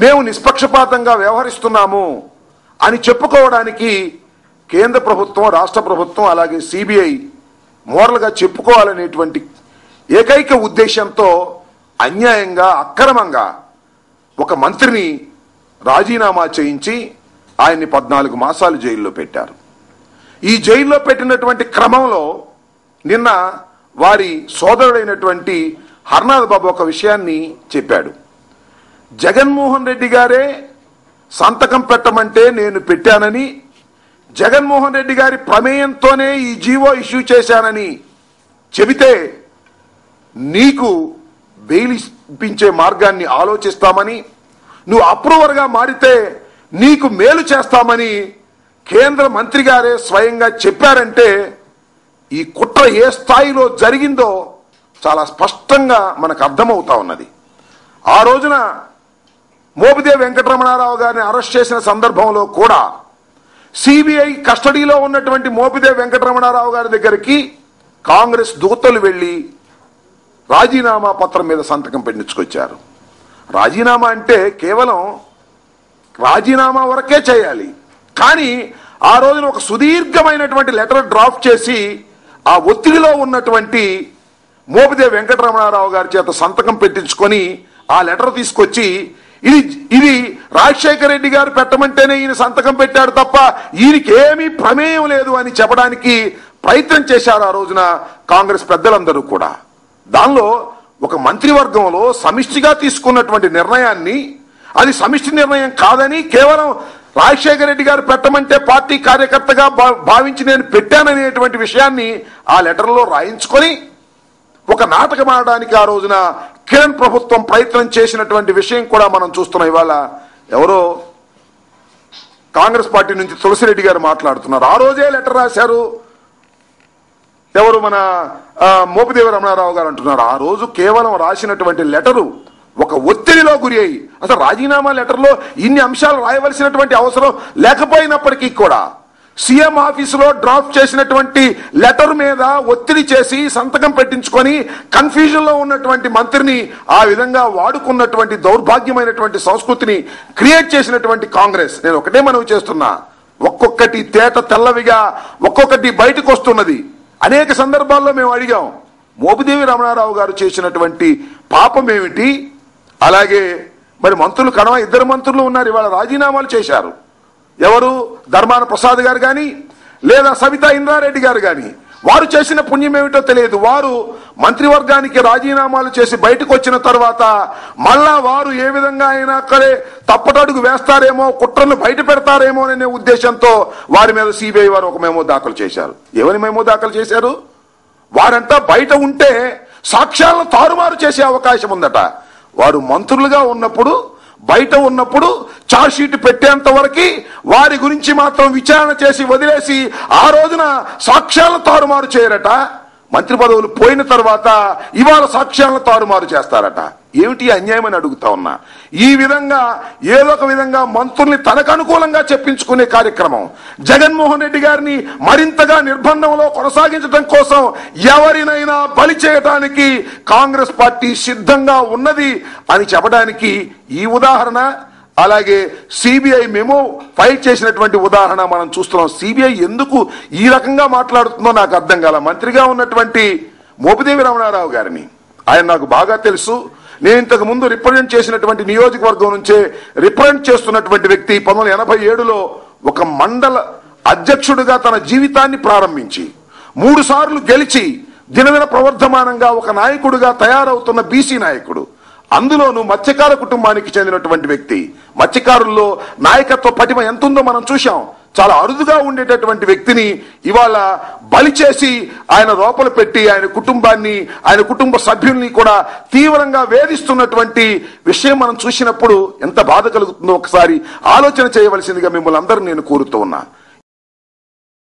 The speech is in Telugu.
మేము నిష్పక్షపాతంగా వ్యవహరిస్తున్నాము అని చెప్పుకోవడానికి కేంద్ర ప్రభుత్వం, రాష్ట్ర ప్రభుత్వం, అలాగే సిబిఐ మోరల్గా చెప్పుకోవాలనేటువంటి ఏకైక ఉద్దేశంతో అన్యాయంగా, అక్రమంగా ఒక మంత్రిని రాజీనామా చేయించి ఆయన్ని 14 మాసాలు జైల్లో పెట్టారు. ఈ జైల్లో పెట్టినటువంటి క్రమంలో నిన్న వారి సోదరుడైనటువంటి హర్నాథ్ బాబు ఒక విషయాన్ని చెప్పాడు. జగన్మోహన్ రెడ్డి గారే సంతకం పెట్టమంటే నేను పెట్టానని, జగన్మోహన్ రెడ్డి గారి ప్రమేయంతోనే ఈ జీవో ఇష్యూ చేశానని చెబితే నీకు బెయిల్ ఇప్పించే మార్గాన్ని ఆలోచిస్తామని, నువ్వు అప్రూవర్గా మారితే నీకు మేలు చేస్తామని కేంద్ర మంత్రి గారే స్వయంగా చెప్పారంటే ఈ కుట్ర ఏ స్థాయిలో జరిగిందో చాలా స్పష్టంగా మనకు అర్థమవుతా ఉన్నది. ఆ రోజున మోపిదేవి వెంకటరమణారావు గారిని అరెస్ట్ చేసిన సందర్భంలో కూడా సిబిఐ కస్టడీలో ఉన్నటువంటి మోపిదేవి వెంకటరమణారావు గారి దగ్గరికి కాంగ్రెస్ దూతలు వెళ్లి రాజీనామా పత్రం మీద సంతకం పెట్టించుకొచ్చారు. రాజీనామా అంటే కేవలం రాజీనామా వరకే చేయాలి, కానీ ఆ రోజున ఒక సుదీర్ఘమైనటువంటి లెటర్ డ్రాఫ్ట్ చేసి ఆ ఒత్తిడిలో ఉన్నటువంటి మోపిదేవి వెంకటరమణారావు గారి చేత సంతకం పెట్టించుకొని ఆ లెటర్ తీసుకొచ్చి ఇది రాజశేఖర రెడ్డి గారు పెట్టమంటేనే ఈయన సంతకం పెట్టాడు తప్ప ఈయనకి ఏమీ ప్రమేయం లేదు అని చెప్పడానికి ప్రయత్నం చేశారు ఆ రోజున కాంగ్రెస్ పెద్దలందరూ కూడా. దానిలో ఒక మంత్రివర్గంలో సమిష్టిగా తీసుకున్నటువంటి నిర్ణయాన్ని అది సమిష్టి నిర్ణయం కాదని కేవలం రాజశేఖర రెడ్డి గారు పెట్టమంటే పార్టీ కార్యకర్తగా భావించి నేను పెట్టాననేటువంటి విషయాన్ని ఆ లెటర్లో రాయించుకొని ఒక నాటకం ఆడడానికి ఆ రోజున కిరణ్ ప్రభుత్వం ప్రయత్నం చేసినటువంటి విషయం కూడా మనం చూస్తున్నాం. ఇవాళ ఎవరో కాంగ్రెస్ పార్టీ నుంచి తులసిరెడ్డి గారు మాట్లాడుతున్నారు. ఆ రోజే లెటర్ రాశారు ఎవరు, మన మోపిదేవి రమణారావు గారు అంటున్నారు. ఆ రోజు కేవలం రాసినటువంటి లెటరు ఒక ఒత్తిడిలో గురి అయ్యి, అసలు రాజీనామా లెటర్లో ఇన్ని అంశాలు రాయవలసినటువంటి అవసరం లేకపోయినప్పటికీ కూడా సీఎం ఆఫీసులో డ్రాఫ్ట్ చేసినటువంటి లెటర్ మీద ఒత్తిడి చేసి సంతకం పెట్టించుకొని కన్ఫ్యూజన్ లో ఉన్నటువంటి మంత్రిని ఆ విధంగా వాడుకున్నటువంటి దౌర్భాగ్యమైనటువంటి సంస్కృతిని క్రియేట్ చేసినటువంటి కాంగ్రెస్. నేను ఒకటే మనవి చేస్తున్నా, ఒక్కొక్కటి తేట తెల్లవిగా ఒక్కొక్కటి బయటకు వస్తున్నది. అనేక సందర్భాల్లో మేము అడిగాం, మోపిదేవి రమణారావు గారు చేసినటువంటి పాపం ఏమిటి, అలాగే మరి మంత్రులు కడవ 2 మంత్రులు ఉన్నారు ఇవాళ రాజీనామాలు చేశారు. ఎవరు, ధర్మాన ప్రసాద్ గారు కానీ లేదా సవితా ఇంద్రారెడ్డి గారు కానీ, వారు చేసిన పుణ్యం ఏమిటో తెలియదు. వారు మంత్రివర్గానికి రాజీనామాలు చేసి బయటకు వచ్చిన తర్వాత మళ్ళా వారు ఏ విధంగా అయినా అక్కడే తప్పటడుగు వేస్తారేమో, కుట్రను బయట పెడతారేమో అనే ఉద్దేశంతో వారి మీద సిబిఐ వారు ఒక మెమో దాఖలు చేశారు. ఎవరి మెమో దాఖలు చేశారు? వారంతా బయట ఉంటే సాక్ష్యాలను తారుమారు చేసే అవకాశం ఉందట. వారు మంత్రులుగా ఉన్నప్పుడు, బయట ఉన్నప్పుడు ఛార్జ్ షీట్ పెట్టేంత వరకు వారి గురించి మాత్రం విచారణ చేసి వదిలేసి ఆ రోజున సాక్ష్యాలను తారుమారు చేయరట. మంత్రి పదవులు పోయిన తర్వాత ఇవాళ సాక్ష్యాలను తారుమారు చేస్తారట. ఏమిటి అన్యాయం అని అడుగుతా ఉన్నా. ఈ విధంగా ఏదో ఒక విధంగా మంత్రుల్ని తనకు అనుకూలంగా చెప్పించుకునే కార్యక్రమం, జగన్మోహన్ రెడ్డి గారిని మరింతగా నిర్బంధంలో కొనసాగించడం కోసం ఎవరినైనా బలి చేయడానికి కాంగ్రెస్ పార్టీ సిద్ధంగా ఉన్నది అని చెప్పడానికి ఈ ఉదాహరణ, అలాగే సిబిఐ మెమో ఫైల్ చేసినటువంటి ఉదాహరణ మనం చూస్తున్నాం. సిబిఐ ఎందుకు ఈ రకంగా మాట్లాడుతుందో నాకు అర్థం కాల. మంత్రిగా ఉన్నటువంటి మోపిదేవి రమణారావు గారిని ఆయన నాకు బాగా తెలుసు. నేను ఇంతకు ముందు రిప్రజెంట్ చేసినటువంటి నియోజకవర్గం నుంచే రిప్రజెంట్ చేస్తున్నటువంటి వ్యక్తి 1987లో ఒక మండల అధ్యక్షుడిగా తన జీవితాన్ని ప్రారంభించి 3 సార్లు గెలిచి దినదిన ప్రవర్ధమానంగా ఒక నాయకుడిగా తయారవుతున్న బీసీ నాయకుడు. అందులోనూ మత్స్యకార కుటుంబానికి చెందినటువంటి వ్యక్తి. మత్స్యకారుల్లో నాయకత్వ పటిమ ఎంతుందో మనం చూశాం. చాలా అరుదుగా ఉండేటటువంటి వ్యక్తిని ఇవాళ బలి చేసి ఆయన లోపల పెట్టి ఆయన కుటుంబాన్ని, ఆయన కుటుంబ సభ్యుల్ని కూడా తీవ్రంగా వేధిస్తున్నటువంటి విషయం మనం చూసినప్పుడు ఎంత బాధ కలుగుతుందో ఒకసారి ఆలోచన చేయవలసిందిగా మిమ్మల్ని అందరూ నేను కోరుతూ ఉన్నా.